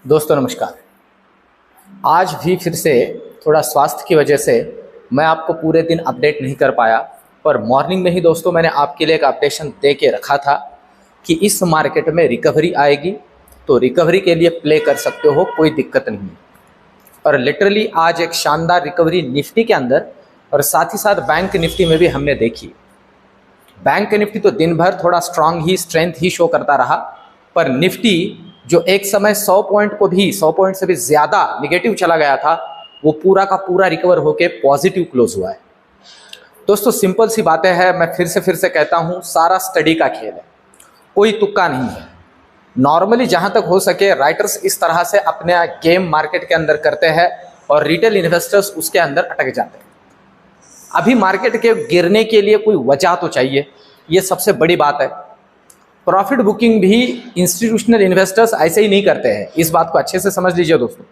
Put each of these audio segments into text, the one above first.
दोस्तों नमस्कार। आज भी फिर से थोड़ा स्वास्थ्य की वजह से मैं आपको पूरे दिन अपडेट नहीं कर पाया, पर मॉर्निंग में ही दोस्तों मैंने आपके लिए एक अपडेशन दे के रखा था कि इस मार्केट में रिकवरी आएगी, तो रिकवरी के लिए प्ले कर सकते हो, कोई दिक्कत नहीं है। और लिटरली आज एक शानदार रिकवरी निफ्टी के अंदर और साथ ही साथ बैंक निफ्टी में भी हमने देखी। बैंक निफ्टी तो दिन भर थोड़ा स्ट्रेंथ ही शो करता रहा, पर निफ्टी जो एक समय 100 पॉइंट को भी 100 पॉइंट से भी ज़्यादा निगेटिव चला गया था, वो पूरा का पूरा रिकवर होके पॉजिटिव क्लोज हुआ है। दोस्तों सिंपल सी बातें हैं, मैं फिर से कहता हूँ, सारा स्टडी का खेल है, कोई तुक्का नहीं है। नॉर्मली जहाँ तक हो सके राइटर्स इस तरह से अपने गेम मार्केट के अंदर करते हैं और रिटेल इन्वेस्टर्स उसके अंदर अटक जाते हैं। अभी मार्केट के गिरने के लिए कोई वजह तो चाहिए, ये सबसे बड़ी बात है। प्रॉफिट बुकिंग भी इंस्टीट्यूशनल इन्वेस्टर्स ऐसे ही नहीं करते हैं, इस बात को अच्छे से समझ लीजिए दोस्तों।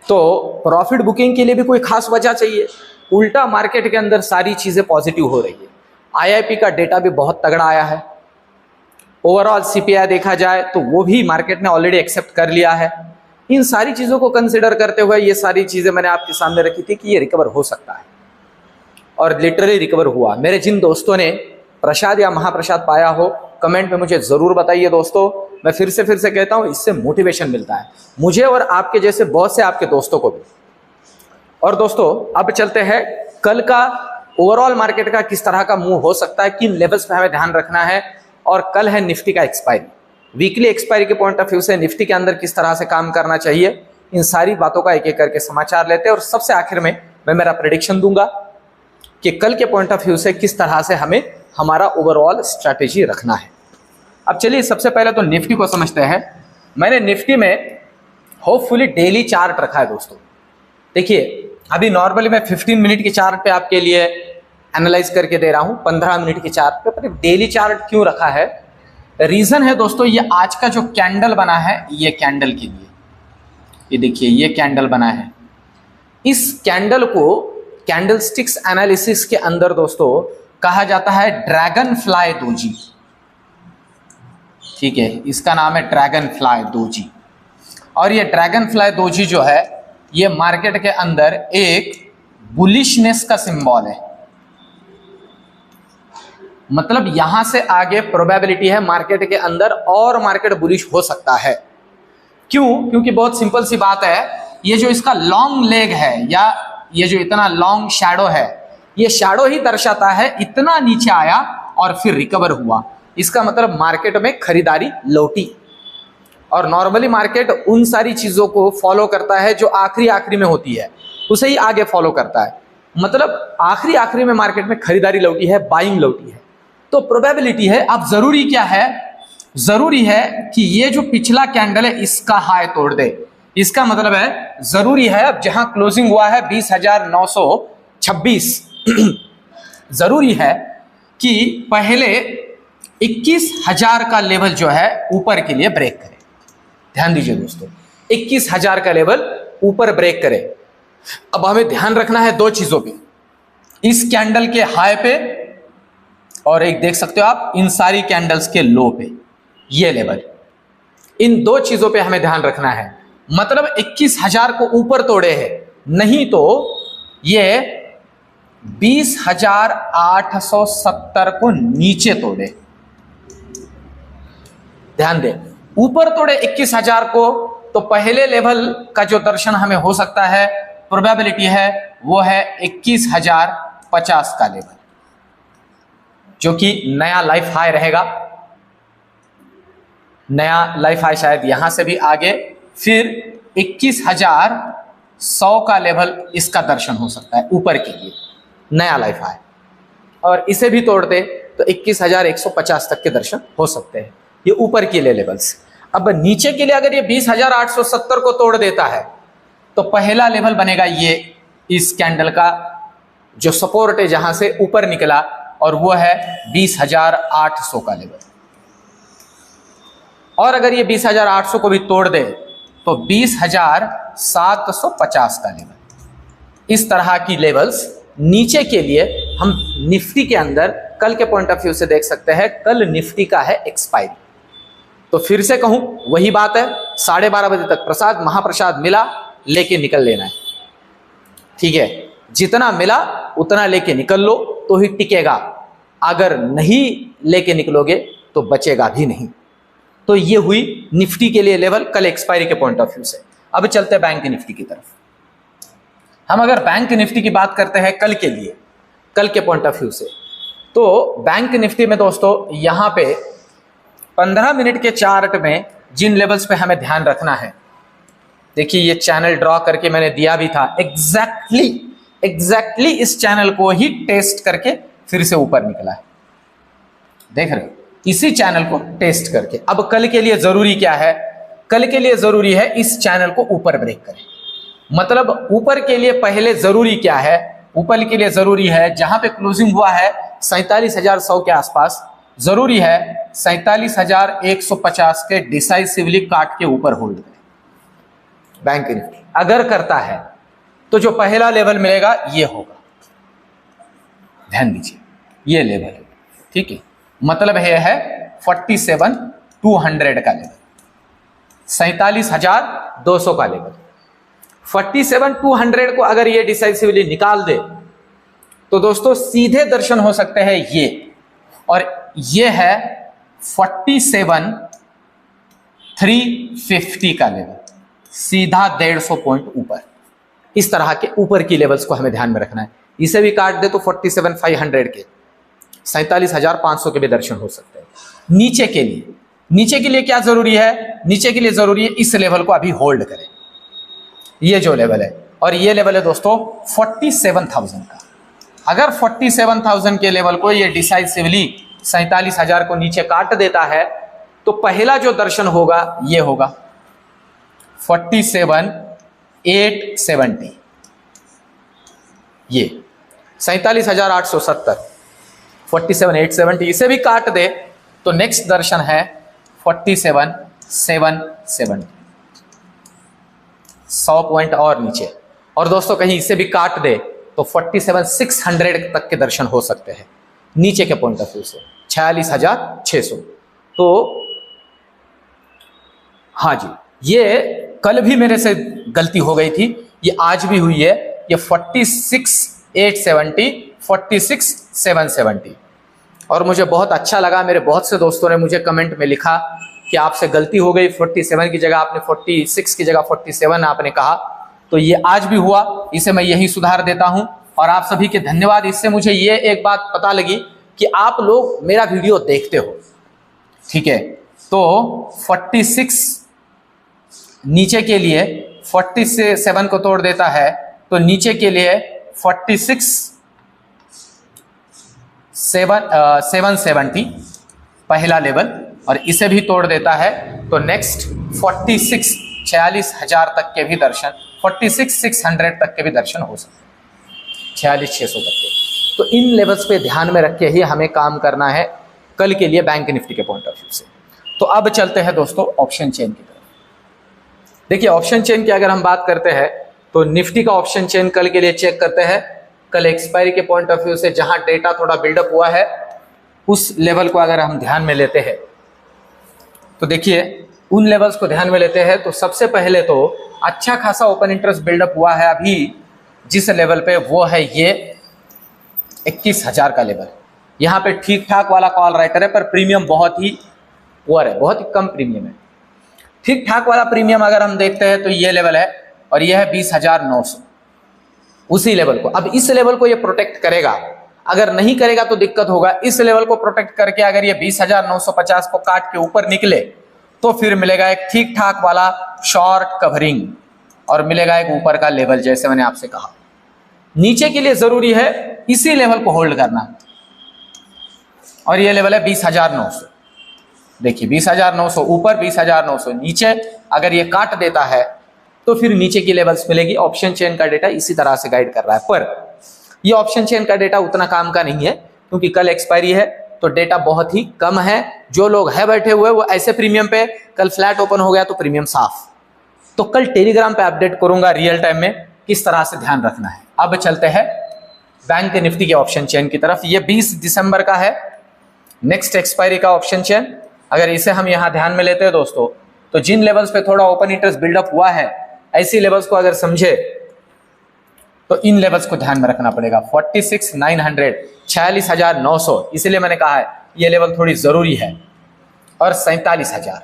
तो प्रॉफिट बुकिंग के लिए भी कोई खास वजह चाहिए। उल्टा मार्केट के अंदर सारी चीज़ें पॉजिटिव हो रही है। आईआईपी का डेटा भी बहुत तगड़ा आया है। ओवरऑल सीपीआई देखा जाए तो वो भी मार्केट ने ऑलरेडी एक्सेप्ट कर लिया है। इन सारी चीज़ों को कंसिडर करते हुए ये सारी चीज़ें मैंने आपके सामने रखी थी कि ये रिकवर हो सकता है, और लिटरली रिकवर हुआ। मेरे जिन दोस्तों ने प्रसाद या महाप्रसाद पाया हो, कमेंट में मुझे ज़रूर बताइए दोस्तों। मैं फिर से कहता हूँ, इससे मोटिवेशन मिलता है मुझे और आपके जैसे बहुत से आपके दोस्तों को भी। और दोस्तों अब चलते हैं कल का ओवरऑल मार्केट का किस तरह का मूव हो सकता है, किन लेवल्स पे हमें ध्यान रखना है। और कल है निफ्टी का एक्सपायरी, वीकली एक्सपायरी के पॉइंट ऑफ व्यू से निफ्टी के अंदर किस तरह से काम करना चाहिए, इन सारी बातों का एक एक करके समाचार लेते हैं। और सबसे आखिर में मैं मेरा प्रेडिक्शन दूंगा कि कल के पॉइंट ऑफ व्यू से किस तरह से हमें हमारा ओवरऑल स्ट्रैटेजी रखना है। अब चलिए सबसे पहले तो निफ्टी को समझते हैं। मैंने निफ्टी में होपफुली डेली चार्ट रखा है दोस्तों। देखिए अभी नॉर्मली मैं 15 मिनट के चार्ट पे आपके लिए एनालाइज करके दे रहा हूं, 15 मिनट के चार्ट पे, पर डेली चार्ट क्यों रखा है? रीजन है दोस्तों, ये आज का जो कैंडल बना है, ये कैंडल के लिए, ये देखिए ये कैंडल बना है। इस कैंडल को कैंडलस्टिक्स एनालिसिस के अंदर दोस्तों कहा जाता है ड्रैगन फ्लाई दोजी। ठीक है, इसका नाम है ड्रैगन फ्लाई दोजी। और ये ड्रैगन फ्लाई दोजी जो है, ये मार्केट के अंदर एक बुलिशनेस का सिंबल है। मतलब यहां से आगे प्रोबेबिलिटी है मार्केट के अंदर और मार्केट बुलिश हो सकता है। क्यों? क्योंकि बहुत सिंपल सी बात है, ये जो इसका लॉन्ग लेग है या ये जो इतना लॉन्ग शैडो है, ये शैडो ही दर्शाता है इतना नीचे आया और फिर रिकवर हुआ। इसका मतलब मार्केट में खरीदारी लौटी। और नॉर्मली मार्केट उन सारी चीजों को फॉलो करता है जो आखिरी में होती है, उसे ही आगे फॉलो करता है। मतलब आखिरी में मार्केट में खरीदारी लौटी है, बाइंग लौटी है, तो प्रोबेबिलिटी है। अब जरूरी क्या है? जरूरी है कि ये जो पिछला कैंडल है इसका हाई तोड़ दे। इसका मतलब है जरूरी है, अब जहां क्लोजिंग हुआ है 20,926, जरूरी है कि पहले 21,000 का लेवल जो है ऊपर के लिए ब्रेक करे। ध्यान दीजिए दोस्तों, 21,000 का लेवल ऊपर ब्रेक करे। अब हमें ध्यान रखना है दो चीजों पे, इस कैंडल के हाई पे और एक देख सकते हो आप इन सारी कैंडल्स के लो पे, ये लेवल, इन दो चीजों पे हमें ध्यान रखना है। मतलब 21,000 को ऊपर तोड़े है, नहीं तो ये 20,870 को नीचे तोड़े। ध्यान दें, ऊपर तोड़े 21,000 को तो पहले लेवल का जो दर्शन हमें हो सकता है, प्रोबेबिलिटी है वो है 21,050 का लेवल, जो कि नया लाइफ हाई रहेगा। नया लाइफ हाई शायद यहां से भी आगे, फिर 21,100 का लेवल इसका दर्शन हो सकता है ऊपर के लिए, नया लाइफ हाई। और इसे भी तोड़ दे तो 21,150 तक के दर्शन हो सकते हैं, ये ऊपर के लिए लेवल्स। अब नीचे के लिए अगर ये 20,870 को तोड़ देता है तो पहला लेवल बनेगा ये इस कैंडल का जो सपोर्ट है जहां से ऊपर निकला, और वो है 20,800 का लेवल। और अगर ये 20,800 को भी तोड़ दे तो 20,750 का लेवल। इस तरह की लेवल्स नीचे के लिए हम निफ्टी के अंदर कल के पॉइंट ऑफ व्यू से देख सकते हैं। कल निफ्टी का है एक्सपायरी, तो फिर से कहूं वही बात है, 12:30 बजे तक प्रसाद महाप्रसाद मिला लेके निकल लेना है, ठीक है। जितना मिला उतना लेके निकल लो तो ही टिकेगा, अगर नहीं लेके निकलोगे तो बचेगा भी नहीं। तो ये हुई निफ्टी के लिए लेवल कल एक्सपायरी के पॉइंट ऑफ व्यू से। अब चलते हैं बैंक निफ्टी की तरफ। हम अगर बैंक निफ्टी की बात करते हैं कल के लिए, कल के पॉइंट ऑफ व्यू से, तो बैंक निफ्टी में दोस्तों यहां पे 15 मिनट के चार्ट में जिन लेवल्स पे हमें ध्यान रखना है, देखिए ये चैनल ड्रॉ करके मैंने दिया भी था, एग्जैक्टली इस चैनल को ही टेस्ट करके फिर से ऊपर निकला है, देख रहे हो, इसी चैनल को टेस्ट करके। अब कल के लिए जरूरी क्या है, कल के लिए जरूरी है इस चैनल को ऊपर ब्रेक करें। मतलब ऊपर के लिए पहले जरूरी क्या है, ऊपर के लिए जरूरी है जहां पे क्लोजिंग हुआ है 47,100 के आसपास, जरूरी है 47,150 के डिसाइसिवली काट के ऊपर होल्ड करें बैंक निफ्टी। अगर करता है तो जो पहला लेवल मिलेगा ये होगा, ध्यान दीजिए ये लेवल है, ठीक है। मतलब ये है 47,200 का लेवल, 47,200 का लेवल। 47,200 को अगर ये डिसाइसिवली निकाल दे तो दोस्तों सीधे दर्शन हो सकते हैं ये, और ये है 47,350 का लेवल, सीधा 150 पॉइंट ऊपर। इस तरह के ऊपर की लेवल्स को हमें ध्यान में रखना है। इसे भी काट दे तो 47,500 के, 47,500 के भी दर्शन हो सकते हैं। नीचे के लिए क्या जरूरी है, नीचे के लिए जरूरी है इस लेवल को अभी होल्ड करें, ये जो लेवल है, और ये लेवल है दोस्तों 47,000 का। अगर 47,000 के लेवल को ये डिसाइसिवली 47,000 को नीचे काट देता है तो पहला जो दर्शन होगा ये होगा 47,870, ये 47,870, 47,870 इसे भी काट दे तो नेक्स्ट दर्शन है 47,770, 100 पॉइंट और नीचे। और दोस्तों कहीं इसे भी काट दे तो 47,600 तक के दर्शन हो सकते हैं नीचे के पॉइंट ऑफ व्यू से, 46,600। तो हाँ जी, ये कल भी मेरे से गलती हो गई थी, ये आज भी हुई है, ये 46,870, 46,770। और मुझे बहुत अच्छा लगा, मेरे बहुत से दोस्तों ने मुझे कमेंट में लिखा कि आपसे गलती हो गई, 47 की जगह आपने 46 की जगह 47 आपने कहा। तो ये आज भी हुआ, इसे मैं यही सुधार देता हूं और आप सभी के धन्यवाद। इससे मुझे ये एक बात पता लगी कि आप लोग मेरा वीडियो देखते हो, ठीक है। तो 46 नीचे के लिए 47 को तोड़ देता है, तो नीचे के लिए 46,770 पहला लेवल, और इसे भी तोड़ देता है तो नेक्स्ट 46,000 तक के भी दर्शन, 46,600 तक के भी दर्शन हो सकते हैं, 46,600 तक के। तो इन लेवल्स पे ध्यान में रख के ही हमें काम करना है कल के लिए बैंक निफ्टी के पॉइंट ऑफ व्यू से। तो अब चलते हैं दोस्तों ऑप्शन चेन की तरफ। देखिए ऑप्शन चेन की अगर हम बात करते हैं तो निफ्टी का ऑप्शन चेन कल के लिए चेक करते हैं। कल एक्सपायरी के पॉइंट ऑफ व्यू से जहां डेटा थोड़ा बिल्डअप हुआ है उस लेवल को अगर हम ध्यान में लेते हैं तो देखिए उन लेवल्स को ध्यान में लेते हैं तो सबसे पहले तो अच्छा खासा ओपन इंटरेस्ट बिल्डअप हुआ है अभी जिस लेवल पे, वो है ये 21,000 का लेवल। यहाँ पे ठीक ठाक वाला कॉल राइटर है पर प्रीमियम बहुत ही पुअर है, बहुत ही कम प्रीमियम है। ठीक ठाक वाला प्रीमियम अगर हम देखते हैं तो ये लेवल है और ये है 20,900, उसी लेवल को। अब इस लेवल को ये प्रोटेक्ट करेगा, अगर नहीं करेगा तो दिक्कत होगा। इस लेवल को प्रोटेक्ट करके अगर ये 20,950 को काट के ऊपर निकले तो फिर मिलेगा एक ठीक ठाक वाला शॉर्ट कवरिंग और मिलेगा एक ऊपर का लेवल, जैसे मैंने आपसे कहा। नीचे के लिए जरूरी है इसी लेवल को होल्ड करना, और ये लेवल है 20,900। देखिए 20,900 ऊपर, 20,900 नीचे। अगर ये काट देता है तो फिर नीचे की लेवल्स मिलेगी। ऑप्शन चेन का डेटा इसी तरह से गाइड कर रहा है, पर ये ऑप्शन चेन का डेटा उतना काम का नहीं है क्योंकि कल एक्सपायरी है तो डेटा बहुत ही कम है। जो लोग है बैठे हुए वो ऐसे प्रीमियम पे, कल फ्लैट ओपन हो गया तो प्रीमियम साफ। तो कल टेलीग्राम पे अपडेट करूंगा रियल टाइम में किस तरह से ध्यान रखना है। अब चलते हैं बैंक निफ्टी के ऑप्शन चेन की तरफ। ये 20 दिसंबर का है नेक्स्ट एक्सपायरी का ऑप्शन चेन। अगर इसे हम यहाँ ध्यान में लेते हैं दोस्तों, तो जिन लेवल्स पे थोड़ा ओपन इंटरेस्ट बिल्डअप हुआ है, ऐसी लेवल्स को अगर समझे तो इन लेवल्स को ध्यान में रखना पड़ेगा। 46,900, 46,900, इसलिए मैंने कहा है ये लेवल थोड़ी जरूरी है। और 47,000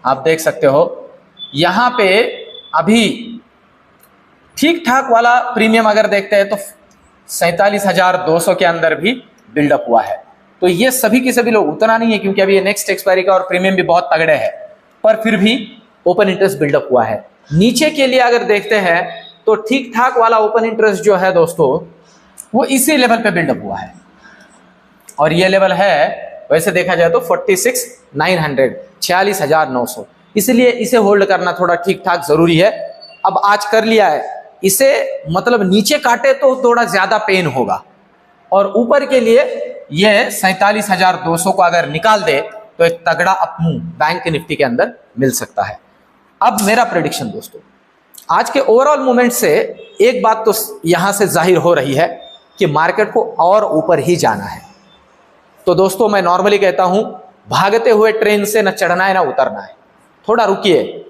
आप देख सकते हो यहाँ पे अभी ठीक ठाक वाला प्रीमियम अगर देखते हैं तो 47,200 के अंदर भी बिल्डअप हुआ है। तो ये सभी के सभी लोग, उतना नहीं है क्योंकि अभी ये नेक्स्ट एक्सपायरी का और प्रीमियम भी बहुत तगड़े है, पर फिर भी ओपन इंटरेस्ट बिल्डअप हुआ है। नीचे के लिए अगर देखते हैं तो ठीक ठाक वाला ओपन इंटरेस्ट जो है दोस्तों वो इसी लेवल पे बिल्डअप हुआ है, और ये लेवल है वैसे देखा जाए तो 46,900, 46,900, इसलिए इसे होल्ड करना थोड़ा ठीक ठाक जरूरी है। अब आज कर लिया है इसे, मतलब नीचे काटे तो थोड़ा ज्यादा पेन होगा, और ऊपर के लिए ये 47,200 को अगर निकाल दे तो एक तगड़ा अपमूव बैंक निफ्टी के अंदर मिल सकता है। अब मेरा प्रेडिक्शन दोस्तों, आज के ओवरऑल मूवमेंट से एक बात तो यहां से जाहिर हो रही है कि मार्केट को और ऊपर ही जाना है। तो दोस्तों मैं नॉर्मली कहता हूं, भागते हुए ट्रेन से न चढ़ना है ना उतरना है, थोड़ा रुकिए,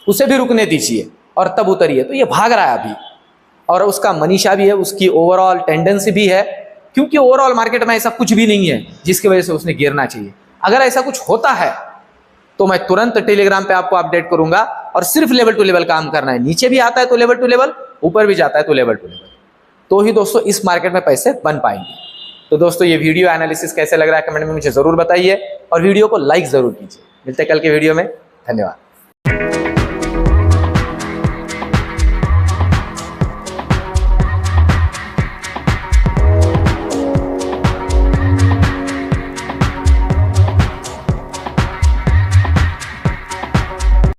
उसे भी रुकने दीजिए और तब उतरिए। तो ये भाग रहा है अभी, और उसका मनीषा भी है, उसकी ओवरऑल टेंडेंसी भी है, क्योंकि ओवरऑल मार्केट में ऐसा कुछ भी नहीं है जिसकी वजह से उसने गिरना चाहिए। अगर ऐसा कुछ होता है तो मैं तुरंत टेलीग्राम पे आपको अपडेट करूंगा, और सिर्फ लेवल टू लेवल काम करना है। नीचे भी आता है तो लेवल टू लेवल, ऊपर भी जाता है तो लेवल टू लेवल, तो ही दोस्तों इस मार्केट में पैसे बन पाएंगे। तो दोस्तों ये वीडियो एनालिसिस कैसे लग रहा है कमेंट में मुझे जरूर बताइए, और वीडियो को लाइक जरूर कीजिए। मिलते हैं कल के वीडियो में, धन्यवाद।